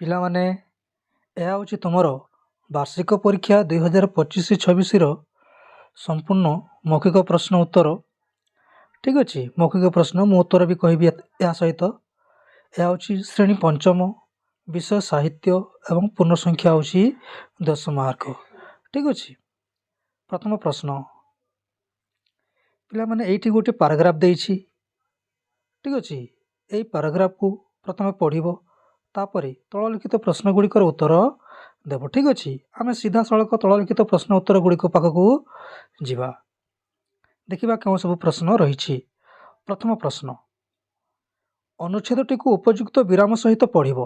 ପିଲାମାନେ, ଏହା ହେଉଛି ତୁମର ବାର୍ଷିକ ପରୀକ୍ଷା 2025-26ର ସମ୍ପୂର୍ଣ୍ଣ ମୌଖିକ ପ୍ରଶ୍ନ ଉତ୍ତର। ଠିକ୍ ଅଛି, ମୌଖିକ ପ୍ରଶ୍ନ ମୁଁ ଉତ୍ତର ବି କହିବି ଏହା ସହିତ। ଏହା ହେଉଛି ଶ୍ରେଣୀ ପଞ୍ଚମ, ବିଷୟ ସାହିତ୍ୟ ଏବଂ ପୂର୍ଣ୍ଣ ସଂଖ୍ୟା ହେଉଛି 10 ମାର୍କ। ଠିକ୍ ଅଛି, ପ୍ରଥମ ପ୍ରଶ୍ନ। ପିଲାମାନେ, ଏଇଠି ଗୋଟେ ପାରାଗ୍ରାଫ ଦେଇଛି। ଠିକ୍ ଅଛି, ଏଇ ପାରାଗ୍ରାଫକୁ ପ୍ରଥମେ ପଢ଼ିବ, ତାପରେ ତଳଲିଖିତ ପ୍ରଶ୍ନ ଗୁଡ଼ିକର ଉତ୍ତର ଦେବ। ଠିକ୍ ଅଛି, ଆମେ ସିଧାସଳଖ ତଳଲିଖିତ ପ୍ରଶ୍ନ ଉତ୍ତର ଗୁଡ଼ିକ ପାଖକୁ ଯିବା। ଦେଖିବା କେଉଁ ସବୁ ପ୍ରଶ୍ନ ରହିଛି। ପ୍ରଥମ ପ୍ରଶ୍ନ, ଅନୁଚ୍ଛେଦଟିକୁ ଉପଯୁକ୍ତ ବିରାମ ସହିତ ପଢ଼ିବ।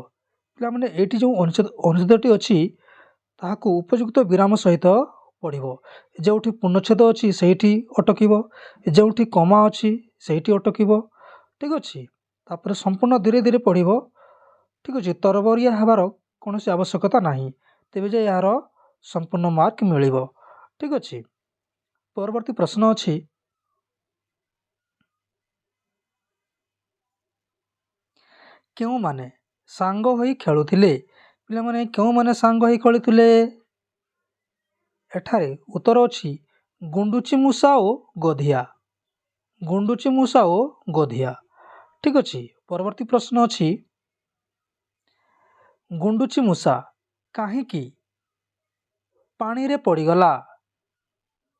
ପିଲାମାନେ, ଏଇଠି ଯେଉଁ ଅନୁଚ୍ଛେଦଟି ଅଛି ତାହାକୁ ଉପଯୁକ୍ତ ବିରାମ ସହିତ ପଢ଼ିବ। ଯେଉଁଠି ପୂର୍ଣ୍ଣଚ୍ଛେଦ ଅଛି ସେଇଠି ଅଟକିବ, ଯେଉଁଠି କମା ଅଛି ସେଇଠି ଅଟକିବ। ଠିକ୍ ଅଛି, ତାପରେ ସମ୍ପୂର୍ଣ୍ଣ ଧୀରେ ଧୀରେ ପଢ଼ିବ। ଠିକ୍ ଅଛି, ତରବରିଆ ହେବାର କୌଣସି ଆବଶ୍ୟକତା ନାହିଁ, ତେବେ ଯେ ଏହାର ସମ୍ପୂର୍ଣ୍ଣ ମାର୍କ ମିଳିବ। ଠିକ୍ ଅଛି, ପରବର୍ତ୍ତୀ ପ୍ରଶ୍ନ ଅଛି, କେଉଁମାନେ ସାଙ୍ଗ ହୋଇ ଖେଳୁଥିଲେ? ପିଲାମାନେ, କେଉଁମାନେ ସାଙ୍ଗ ହୋଇ ଖେଳୁଥିଲେ? ଏଠାରେ ଉତ୍ତର ଅଛି ଗୁଣ୍ଡୁଚି ମୂଷା ଓ ଗଧିଆ। ଗୁଣ୍ଡୁଚି ମୂଷା ଓ ଗଧିଆ। ଠିକ୍ ଅଛି, ପରବର୍ତ୍ତୀ ପ୍ରଶ୍ନ ଅଛି, ଗୁଣ୍ଡୁଚି ମୂଷା କାହିଁକି ପାଣିରେ ପଡ଼ିଗଲା?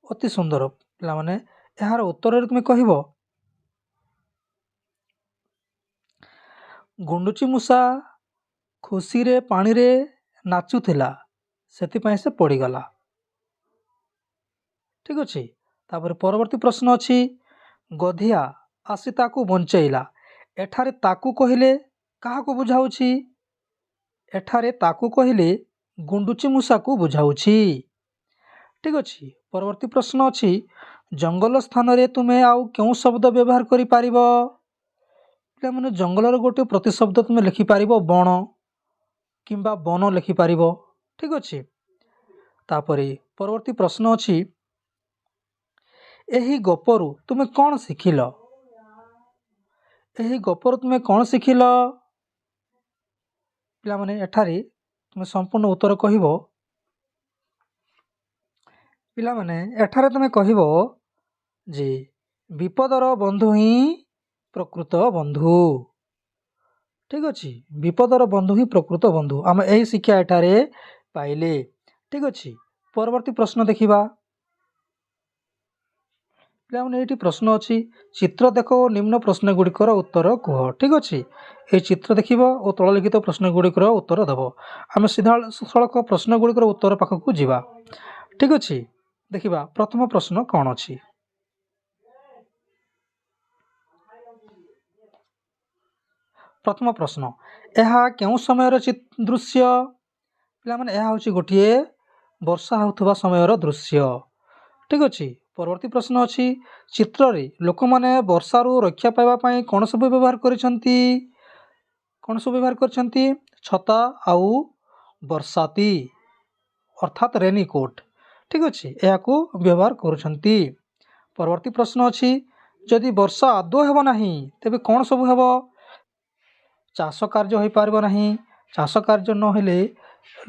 ଅତି ସୁନ୍ଦର। ପିଲାମାନେ, ଏହାର ଉତ୍ତରରେ ତୁମେ କହିବ ଗୁଣ୍ଡୁଚି ମୂଷା ଖୁସିରେ ପାଣିରେ ନାଚୁଥିଲା, ସେଥିପାଇଁ ସେ ପଡ଼ିଗଲା। ଠିକ୍ ଅଛି, ତାପରେ ପରବର୍ତ୍ତୀ ପ୍ରଶ୍ନ ଅଛି, ଗଧିଆ ଆସି ତାକୁ ବଞ୍ଚାଇଲା। ଏଠାରେ ତାକୁ କହିଲେ କାହାକୁ ବୁଝାଉଛି? ଏଠାରେ ତାକୁ କହିଲେ ଗୁଣ୍ଡୁଚି ମୂଷାକୁ ବୁଝାଉଛି। ଠିକ୍ ଅଛି, ପରବର୍ତ୍ତୀ ପ୍ରଶ୍ନ ଅଛି, ଜଙ୍ଗଲ ସ୍ଥାନରେ ତୁମେ ଆଉ କେଉଁ ଶବ୍ଦ ବ୍ୟବହାର କରିପାରିବ? ପିଲାମାନେ, ଜଙ୍ଗଲର ଗୋଟେ ପ୍ରତିଶବ୍ଦ ତୁମେ ଲେଖିପାରିବ ବଣ କିମ୍ବା ବନ ଲେଖିପାରିବ। ଠିକ୍ ଅଛି, ତାପରେ ପରବର୍ତ୍ତୀ ପ୍ରଶ୍ନ ଅଛି, ଏହି ଗପରୁ ତୁମେ କ'ଣ ଶିଖିଲ? ଏହି ଗପରୁ ତୁମେ କ'ଣ ଶିଖିଲ? ପିଲାମାନେ, ଏଠାରେ ତୁମେ ସମ୍ପୂର୍ଣ୍ଣ ଉତ୍ତର କହିବ। ପିଲାମାନେ, ଏଠାରେ ତୁମେ କହିବ ଯେ ବିପଦର ବନ୍ଧୁ ହିଁ ପ୍ରକୃତ ବନ୍ଧୁ। ଠିକ୍ ଅଛି, ବିପଦର ବନ୍ଧୁ ହିଁ ପ୍ରକୃତ ବନ୍ଧୁ। ଆମେ ଏହି ଶିକ୍ଷା ଏଠାରେ ପାଇଲେ। ଠିକ୍ ଅଛି, ପରବର୍ତ୍ତୀ ପ୍ରଶ୍ନ ଦେଖିବା। ପିଲାମାନେ, ଏଇଠି ପ୍ରଶ୍ନ ଅଛି, ଚିତ୍ର ଦେଖ ଓ ନିମ୍ନ ପ୍ରଶ୍ନ ଗୁଡ଼ିକର ଉତ୍ତର କୁହ। ଠିକ୍ ଅଛି, ଏହି ଚିତ୍ର ଦେଖିବ ଓ ତଳଲିଖିତ ପ୍ରଶ୍ନ ଗୁଡ଼ିକର ଉତ୍ତର ଦେବ। ଆମେ ସିଧାସଳଖ ପ୍ରଶ୍ନ ଗୁଡ଼ିକର ଉତ୍ତର ପାଖକୁ ଯିବା। ଠିକ୍ ଅଛି, ଦେଖିବା ପ୍ରଥମ ପ୍ରଶ୍ନ କ'ଣ ଅଛି। ପ୍ରଥମ ପ୍ରଶ୍ନ, ଏହା କେଉଁ ସମୟର ଦୃଶ୍ୟ? ପିଲାମାନେ, ଏହା ହେଉଛି ଗୋଟିଏ ବର୍ଷା ହେଉଥିବା ସମୟର ଦୃଶ୍ୟ। ଠିକ୍ ଅଛି, ପରବର୍ତ୍ତୀ ପ୍ରଶ୍ନ ଅଛି, ଚିତ୍ରରେ ଲୋକମାନେ ବର୍ଷାରୁ ରକ୍ଷା ପାଇବା ପାଇଁ କ'ଣ ସବୁ ବ୍ୟବହାର କରିଛନ୍ତି? କ'ଣ ସବୁ ବ୍ୟବହାର କରିଛନ୍ତି? ଛତା ଆଉ ବର୍ଷାତି ଅର୍ଥାତ୍ ରେନିକୋଟ୍। ଠିକ୍ ଅଛି, ଏହାକୁ ବ୍ୟବହାର କରୁଛନ୍ତି। ପରବର୍ତ୍ତୀ ପ୍ରଶ୍ନ ଅଛି, ଯଦି ବର୍ଷା ଆଦୌ ହେବ ନାହିଁ ତେବେ କ'ଣ ସବୁ ହେବ? ଚାଷ କାର୍ଯ୍ୟ ହୋଇପାରିବ ନାହିଁ। ଚାଷ କାର୍ଯ୍ୟ ନହେଲେ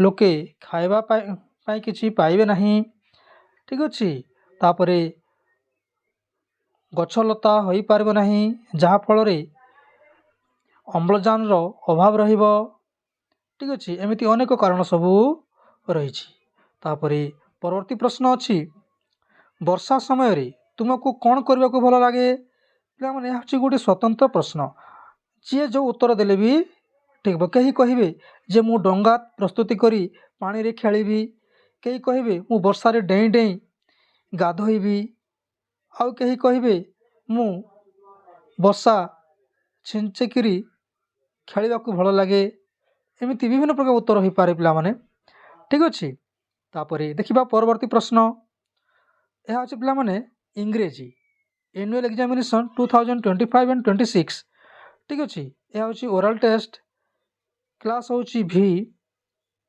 ଲୋକେ ଖାଇବା ପାଇଁ କିଛି ପାଇବେ ନାହିଁ। ଠିକ୍ ଅଛି, ତାପରେ ଗଛଲତା ହୋଇପାରିବ ନାହିଁ, ଯାହାଫଳରେ ଅମ୍ଳଜାନର ଅଭାବ ରହିବ। ଠିକ୍ ଅଛି, ଏମିତି ଅନେକ କାରଣ ସବୁ ରହିଛି। ତାପରେ ପରବର୍ତ୍ତୀ ପ୍ରଶ୍ନ ଅଛି, ବର୍ଷା ସମୟରେ ତୁମକୁ କ'ଣ କରିବାକୁ ଭଲ ଲାଗେ? ପିଲାମାନେ, ଏହା ହେଉଛି ଗୋଟେ ସ୍ୱତନ୍ତ୍ର ପ୍ରଶ୍ନ। ଯିଏ ଯେଉଁ ଉତ୍ତର ଦେଲେ ବି ଠିକ୍ ହେବ। କେହି କହିବେ ଯେ ମୁଁ ଡଙ୍ଗା ପ୍ରସ୍ତୁତି କରି ପାଣିରେ ଖେଳିବି, କେହି କହିବେ ମୁଁ ବର୍ଷାରେ ଡେଇଁ ଡେଇଁ ଗାଧୋଇବି, ଆଉ କେହି କହିବେ ମୁଁ ବର୍ଷା ଛିଞ୍ଚିକିରି ଖେଳିବାକୁ ଭଲ ଲାଗେ। ଏମିତି ବିଭିନ୍ନ ପ୍ରକାର ଉତ୍ତର ହୋଇପାରେ ପିଲାମାନେ। ଠିକ୍ ଅଛି, ତାପରେ ଦେଖିବା ପରବର୍ତ୍ତୀ ପ୍ରଶ୍ନ। ଏହା ହେଉଛି ପିଲାମାନେ ଇଂରେଜୀ ଆନ୍ୟୁଆଲ୍ ଏକ୍ଜାମିନେସନ୍ 2025 and 26। ଠିକ୍ ଅଛି, ଏହା ହେଉଛି ଓରାଲ୍ ଟେଷ୍ଟ, କ୍ଲାସ୍ ହେଉଛି ଭି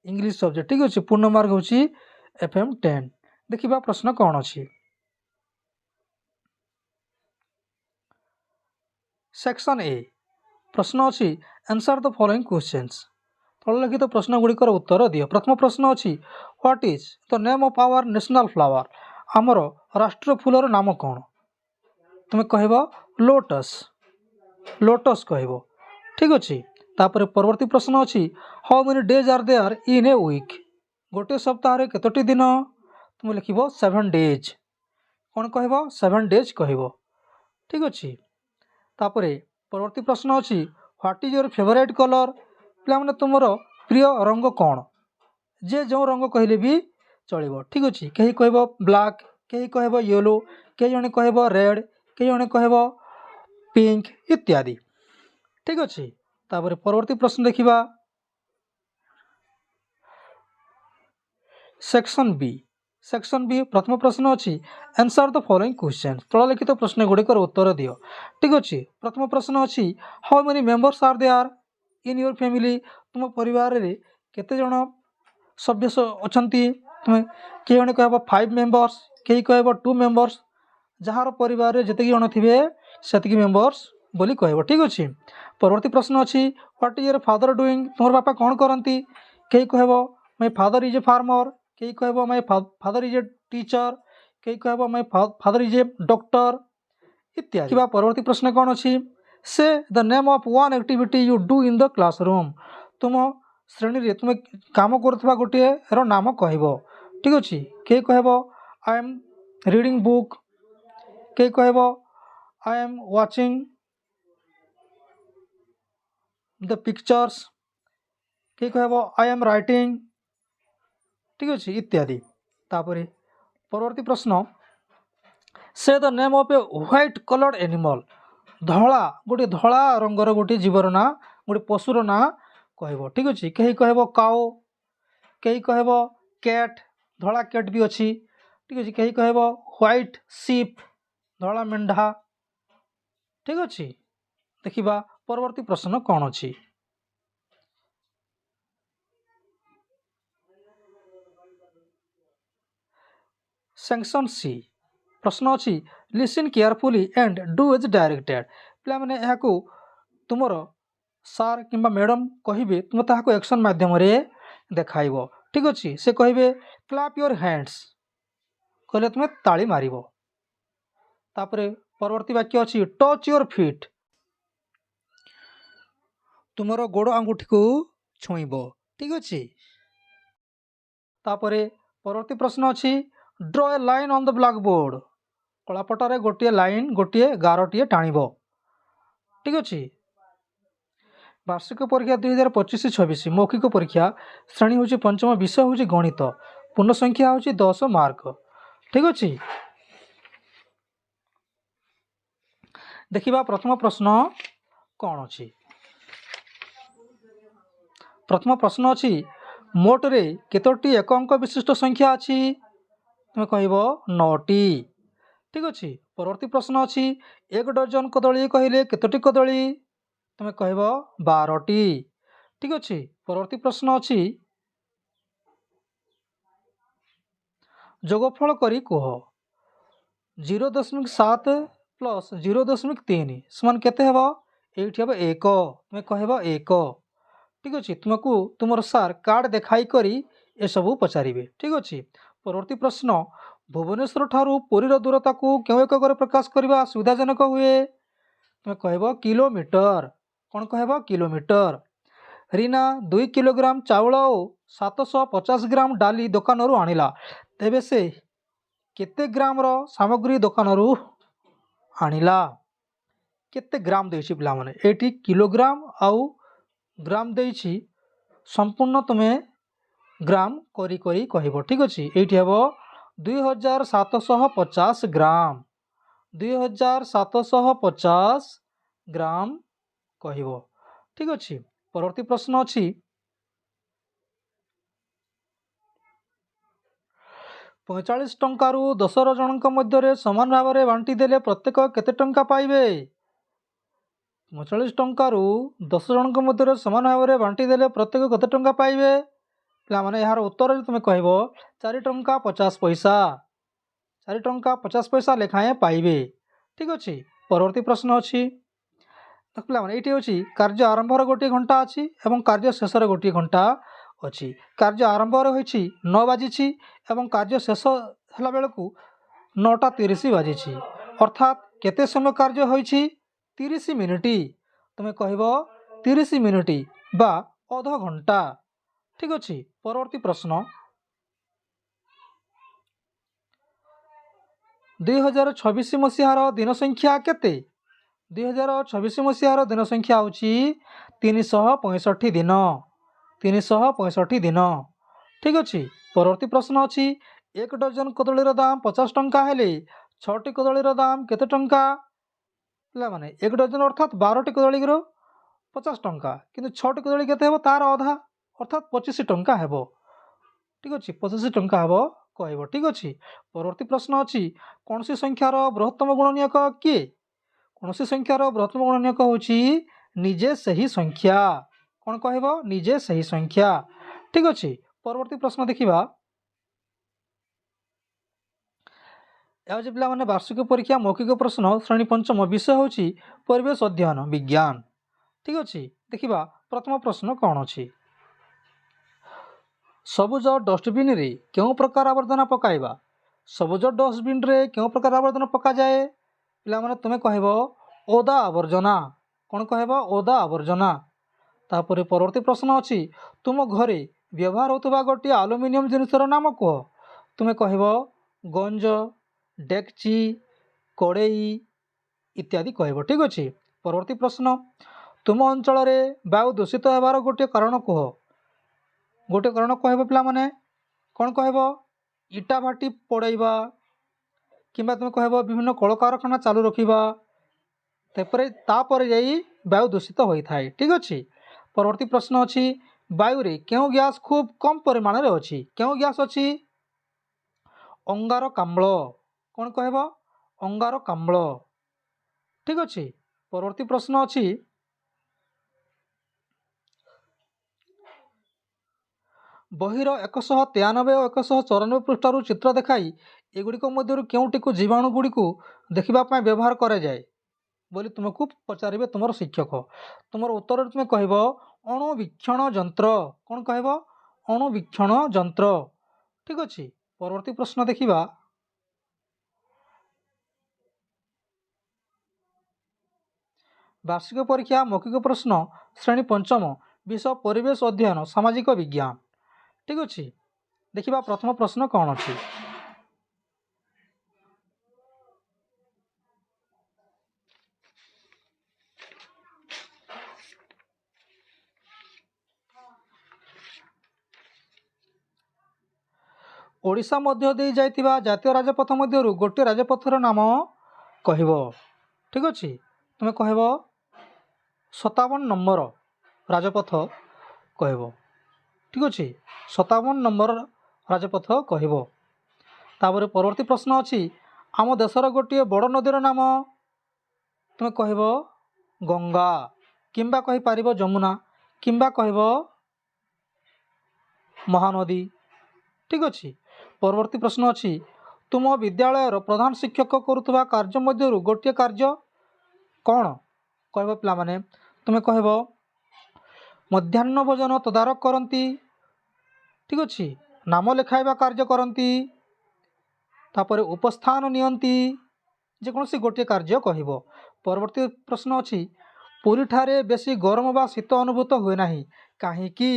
ଇଂଲିଶ ସବଜେକ୍ଟ। ଠିକ୍ ଅଛି, ପୂର୍ଣ୍ଣ ମାର୍କ ହେଉଛି FM 10। ଦେଖିବା ପ୍ରଶ୍ନ କ'ଣ ଅଛି। ସେକ୍ସନ୍ ଏ ପ୍ରଶ୍ନ ଅଛି, ଆନ୍ସର୍ ଦ ଫଲୋଇଂ କ୍ୱେଶ୍ଚନ୍ସ। ତ तललिखित प्रश्न गुड़िकर उत्तर दियो। प्रथम प्रश्न अच्छी what is the name of our national flower, आमर राष्ट्रीय फूलर नाम कौन? तुम्हें कहब लोटस, लोटस कहब। ठीक अच्छे। तापर परवर्ती प्रश्न अच्छी how many days are there in a week, गोटे सप्ताह केतोटी दिन? तुम लिखब 7 डेज। कौन कहब 7 डेज कहब। ठीक अच्छे। तापर परवर्ती प्रश्न अच्छी what is your favourite colour, पे तुमर प्रिय रंग कौन? जे जो रंग कहले भी चलो। ठीक अच्छे। कहीं कहब ब्लैक, कहीं कहब येलो, कई जने कहब रेड, कई जने कहब पिंक इत्यादि। ठीक अच्छे। तापर परवर्ती प्रश्न देखिबा सेक्शन बी। सेक्शन बी प्रथम प्रश्न अच्छी आंसर द फॉलोइंग क्वेश्चन, तललिखित प्रश्न गुड़िकर उत्तर दियो। ठीक अच्छे। प्रथम प्रश्न अच्छी how many members are there in your family, तुम परिवार रे केते जण सभ्य अछंती? तुम कई जने कहब 5 मेंबर्स, कई कहब 2 मेंबर्स, जार परिवार रे जते जण थिबे सेतिकी मेंबर्स बोली कहब। ठीक अच्छे। परवर्ती प्रश्न अच्छी what is your father doing, तुम बापा कौन करती? कई कहब my father is a farmer, कई कहब my father is a teacher, कई कहब my father is a doctor इत्यादि। परवर्ती प्रश्न कौन अच्छी से the name of one activity you do in the classroom, तुम श्रेणी रे तुम काम करुवा गोटे रो नाम कहब। ठीक अच्छे। कई कहब आई एम रीडिंग बुक, कई कहब I am watching the pictures, कई कहब आई एम राइटिंग। ठीक अच्छे इत्यादि। तापर परवर्ती प्रश्न से the name of a white coloured animal, धला गोटे धला रंगर गोटे जीवर ना गोटे पशुर ना कहब। ठीक अच्छे। कहीं कहब काओ, कहीं कहब कैट, धला कैट भी अच्छी। ठीक अच्छे। कहीं कहब व्हाइट सीप, धला मेंढा। ठीक अच्छे। देखिबा परवर्ती प्रश्न कौन अच्छी सेक्शन सी। प्रश्न अच्छी listen carefully and do as directed, पे मैंने यहाँ तुमर सार कि मैडम कहे तुम ताको एक्शन माध्यम देखाइब। ठीक अच्छे। से कहे क्लैप योर हैंड्स, कहले तुम ताली मार। तापर परवर्ती वाक्य अच्छी टच योर फीट, तुमर गोड़ आंगुठी को छुईब। ठीक अच्छे। तापर परवर्ती प्रश्न अच्छी draw a line on the black board, कलापटारे गोटे लाइन गोटे गारटीए टाणब। ठीक अच्छे। वार्षिक परीक्षा 2025-26 मौखिक परीक्षा श्रेणी हूँ पंचम, विषय हूँ गणित, पूर्ण संख्या हूँ 10 मार्क। ठीक अच्छे। देखिबा प्रथम प्रश्न कौन अच्छी। प्रथम प्रश्न अच्छी मोट रे केतोटी एक अंक विशिष्ट संख्या अच्छी, तुम कहब 9टी। ठीक अच्छे। परवर्ती प्रश्न अच्छी 1 डजन कदली कहले केतोटी कदली, तुम कहब 12टी। ठीक अच्छे। परवर्ती प्रश्न अच्छी जोगफल करी कह 0.7 प्लस 0.3 समान केते हेब, एठी हेब 1, तुम कहब 1। ठीक अच्छे। तुमको तुमर सार कार्ड देखाई करी ए सबू पचारे। ठीक अच्छे। परवर्ती प्रश्न भुवनेश्वर ठारू पुरीर दूरता को क्यों एकक प्रकाश करने सुविधाजनक हुए, तुम कहब किलोमीटर। कौन कहब किलोमीटर। रीना 2 किलोग्राम चाउल और 750 ग्राम डाली दुकान आणिला, तेबे से केते ग्राम रो सामग्री दुकान आणिला, केते ग्राम देछि पिला माने एठी किलोग्राम आउ ग्राम देछि, संपूर्ण तुम्हें ग्राम करी करी कहब। ठीक अच्छे। एठी हेब 2750 ग्राम, 2750 ग्राम कहब। ठीक अच्छे। परवर्ती प्रश्न अच्छी 45 टंकारु 10 जनक मध्य समान भाव में बांटी देले प्रत्येक केते टंका पाइबे, 45 टंकारु 10 जनक मध्य समान भाव में बांटी देले प्रत्येक केते टंका पाइबे, पे यार उत्तर तुम कहब 4 टंका 50 पैसा, 4 टंका 50 पैसा लेखाएं पाइबे। ठीक अच्छे। परवर्ती प्रश्न अच्छी ପିଲାମାନେ ଏଇଠି ଅଛି କାର୍ଯ୍ୟ ଆରମ୍ଭର ଗୋଟିଏ ଘଣ୍ଟା ଅଛି ଏବଂ କାର୍ଯ୍ୟ ଶେଷରେ ଗୋଟିଏ ଘଣ୍ଟା ଅଛି। କାର୍ଯ୍ୟ ଆରମ୍ଭରେ ହୋଇଛି 9 ବାଜିଛି ଏବଂ କାର୍ଯ୍ୟ ଶେଷ ହେଲା ବେଳକୁ 9:30 ବାଜିଛି। ଅର୍ଥାତ୍ କେତେ ସମୟ କାର୍ଯ୍ୟ ହୋଇଛି? 30 ମିନିଟ୍। ତୁମେ କହିବ 30 ମିନିଟ୍ ବା ଅଧଘଣ୍ଟା। ଠିକ୍ ଅଛି। ପରବର୍ତ୍ତୀ ପ୍ରଶ୍ନ, 2024 ମସିହାର ଦିନ ସଂଖ୍ୟା କେତେ? 2024 ମସିହାର ଦିନ ସଂଖ୍ୟା ହେଉଛି 365 ଦିନ। 365 ଦିନ। ଠିକ୍ ଅଛି। ପରବର୍ତ୍ତୀ ପ୍ରଶ୍ନ ଅଛି, 1 ଡଜନ କଦଳୀର ଦାମ 50 ଟଙ୍କା ହେଲେ 6ଟି କଦଳୀର ଦାମ କେତେ ଟଙ୍କା? ପିଲାମାନେ 1 ଡଜନ ଅର୍ଥାତ୍ 12ଟି କଦଳୀର 50 ଟଙ୍କା, କିନ୍ତୁ 6ଟି କଦଳୀ କେତେ ହେବ? ତାର ଅଧା ଅର୍ଥାତ୍ 25 ଟଙ୍କା ହେବ। ଠିକ୍ ଅଛି। 25 ଟଙ୍କା ହେବ କହିବ। ଠିକ୍ ଅଛି। ପରବର୍ତ୍ତୀ ପ୍ରଶ୍ନ ଅଛି, କୌଣସି ସଂଖ୍ୟାର ବୃହତ୍ତମ ଗୁଣନୀୟକ କିଏ? କୌଣସି ସଂଖ୍ୟାର ବୃହତ୍ତମ ଗୁଣନୀୟକ ହେଉଛି ନିଜେ ସେହି ସଂଖ୍ୟା। କ'ଣ କହିବ? ନିଜେ ସେହି ସଂଖ୍ୟା। ଠିକ୍ ଅଛି। ପରବର୍ତ୍ତୀ ପ୍ରଶ୍ନ ଦେଖିବା, ଏହା ହେଉଛି ପିଲାମାନେ ବାର୍ଷିକ ପରୀକ୍ଷା ମୌଖିକ ପ୍ରଶ୍ନ ଶ୍ରେଣୀ ପଞ୍ଚମ, ବିଷୟ ହେଉଛି ପରିବେଶ ଅଧ୍ୟୟନ ବିଜ୍ଞାନ। ଠିକ୍ ଅଛି। ଦେଖିବା ପ୍ରଥମ ପ୍ରଶ୍ନ କ'ଣ ଅଛି। ସବୁଜ ଡଷ୍ଟବିନ୍ରେ କେଉଁ ପ୍ରକାର ଆବର୍ଜନା ପକାଇବା? ସବୁଜ ଡଷ୍ଟବିନ୍ରେ କେଉଁ ପ୍ରକାର ଆବର୍ଜନା ପକାଯାଏ? ପିଲାମାନେ ତୁମେ କହିବ ଓଦା ଆବର୍ଜନା। କ'ଣ କହିବ? ଓଦା ଆବର୍ଜନା। ତାପରେ ପରବର୍ତ୍ତୀ ପ୍ରଶ୍ନ ଅଛି, ତୁମ ଘରେ ବ୍ୟବହାର ହେଉଥିବା ଗୋଟିଏ ଆଲୁମିନିୟମ ଜିନିଷର ନାମ କୁହ। ତୁମେ କହିବ ଗଞ୍ଜ, ଡେକ୍ଚି, କଡ଼େଇ ଇତ୍ୟାଦି କହିବ। ଠିକ୍ ଅଛି। ପରବର୍ତ୍ତୀ ପ୍ରଶ୍ନ, ତୁମ ଅଞ୍ଚଳରେ ବାୟୁ ଦୂଷିତ ହେବାର ଗୋଟିଏ କାରଣ କୁହ। ଗୋଟିଏ କାରଣ କହିବ ପିଲାମାନେ। କ'ଣ କହିବ? ଇଟା ଭାଟି ପୋଡ଼ାଇବା, କିମ୍ବା ତୁମେ କହିବ ବିଭିନ୍ନ କଳକାରଖାନା ଚାଲୁ ରଖିବା, ତାପରେ ଯାଇ ବାୟୁ ଦୂଷିତ ହୋଇଥାଏ। ଠିକ୍ ଅଛି। ପରବର୍ତ୍ତୀ ପ୍ରଶ୍ନ ଅଛି, ବାୟୁରେ କେଉଁ ଗ୍ୟାସ୍ ଖୁବ୍ କମ୍ ପରିମାଣରେ ଅଛି? କେଉଁ ଗ୍ୟାସ୍ ଅଛି? ଅଙ୍ଗାରକାମ୍ଳ। କ'ଣ କହିବ? ଅଙ୍ଗାରକାମ୍ଳ। ଠିକ୍ ଅଛି। ପରବର୍ତ୍ତୀ ପ୍ରଶ୍ନ ଅଛି, ବହିର 193 ଓ 194 ପୃଷ୍ଠାରୁ ଚିତ୍ର ଦେଖାଇ ଏଗୁଡ଼ିକ ମଧ୍ୟରୁ କେଉଁଟିକୁ ଜୀବାଣୁ ଗୁଡ଼ିକୁ ଦେଖିବା ପାଇଁ ବ୍ୟବହାର କରାଯାଏ ବୋଲି ତୁମକୁ ପଚାରିବେ ତୁମର ଶିକ୍ଷକ। ତୁମର ଉତ୍ତରରେ ତୁମେ କହିବ ଅଣୁବୀକ୍ଷଣ ଯନ୍ତ୍ର। କ'ଣ କହିବ? ଅଣୁବୀକ୍ଷଣ ଯନ୍ତ୍ର। ଠିକ୍ ଅଛି। ପରବର୍ତ୍ତୀ ପ୍ରଶ୍ନ ଦେଖିବା, ବାର୍ଷିକ ପରୀକ୍ଷା ମୌଖିକ ପ୍ରଶ୍ନ ଶ୍ରେଣୀ ପଞ୍ଚମ, ବିଷୟ ପରିବେଶ ଅଧ୍ୟୟନ ସାମାଜିକ ବିଜ୍ଞାନ। ଠିକ୍ ଅଛି। ଦେଖିବା ପ୍ରଥମ ପ୍ରଶ୍ନ କ'ଣ ଅଛି। ଓଡ଼ିଶା ମଧ୍ୟ ଦେଇ ଯାଇଥିବା ଜାତୀୟ ରାଜପଥ ମଧ୍ୟରୁ ଗୋଟିଏ ରାଜପଥର ନାମ କହିବ। ଠିକ୍ ଅଛି। ତୁମେ କହିବ 57 ନମ୍ବର ରାଜପଥ କହିବ। ଠିକ୍ ଅଛି। 57 ନମ୍ବର ରାଜପଥ କହିବ। ତାପରେ ପରବର୍ତ୍ତୀ ପ୍ରଶ୍ନ ଅଛି, ଆମ ଦେଶର ଗୋଟିଏ ବଡ଼ ନଦୀର ନାମ। ତୁମେ କହିବ ଗଙ୍ଗା, କିମ୍ବା କହିପାରିବ ଯମୁନା, କିମ୍ବା କହିବ ମହାନଦୀ। ଠିକ୍ ଅଛି। ପରବର୍ତ୍ତୀ ପ୍ରଶ୍ନ ଅଛି, ତୁମ ବିଦ୍ୟାଳୟର ପ୍ରଧାନ ଶିକ୍ଷକ କରୁଥିବା କାର୍ଯ୍ୟ ମଧ୍ୟରୁ ଗୋଟିଏ କାର୍ଯ୍ୟ କ'ଣ? କହିବ ପିଲାମାନେ। ତୁମେ କହିବ ମଧ୍ୟାହ୍ନ ଭୋଜନ ତଦାରଖ କରନ୍ତି। ଠିକ୍ ଅଛି। ନାମ ଲେଖାଇବା କାର୍ଯ୍ୟ କରନ୍ତି। ତାପରେ ଉପସ୍ଥାନ ନିଅନ୍ତି। ଯେକୌଣସି ଗୋଟିଏ କାର୍ଯ୍ୟ କହିବ। ପରବର୍ତ୍ତୀ ପ୍ରଶ୍ନ ଅଛି, ପୁରୀଠାରେ ବେଶୀ ଗରମ ବା ଶୀତ ଅନୁଭୂତ ହୁଏ ନାହିଁ, କାହିଁକି?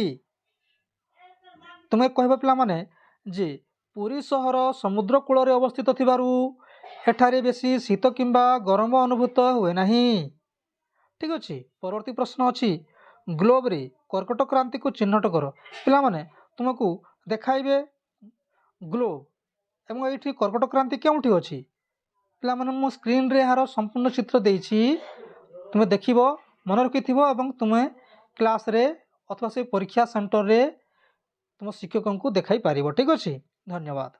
ତୁମେ କହିବ ପିଲାମାନେ ଯେ ପୁରୀ ସହର ସମୁଦ୍ର କୂଳରେ ଅବସ୍ଥିତ ଥିବାରୁ ଏଠାରେ ବେଶୀ ଶୀତ କିମ୍ବା ଗରମ ଅନୁଭୂତ ହୁଏ ନାହିଁ। ଠିକ୍ ଅଛି। ପରବର୍ତ୍ତୀ ପ୍ରଶ୍ନ ଅଛି, ଗ୍ଲୋବରେ କର୍କଟ କ୍ରାନ୍ତିକୁ ଚିହ୍ନଟ କର। ପିଲାମାନେ ତୁମକୁ ଦେଖାଇବେ ଗ୍ଲୋବ୍ ଏବଂ ଏଇଠି କର୍କଟ କ୍ରାନ୍ତି କେଉଁଠି ଅଛି? ପିଲାମାନେ ମୁଁ ସ୍କ୍ରିନ୍ରେ ଏହାର ସମ୍ପୂର୍ଣ୍ଣ ଚିତ୍ର ଦେଇଛି, ତୁମେ ଦେଖିବ, ମନେ ରଖିଥିବ ଏବଂ ତୁମେ କ୍ଲାସ୍ରେ ଅଥବା ସେ ପରୀକ୍ଷା ସେଣ୍ଟରରେ ତୁମ ଶିକ୍ଷକଙ୍କୁ ଦେଖାଇ ପାରିବ। ଠିକ୍ ଅଛି। ଧନ୍ୟବାଦ।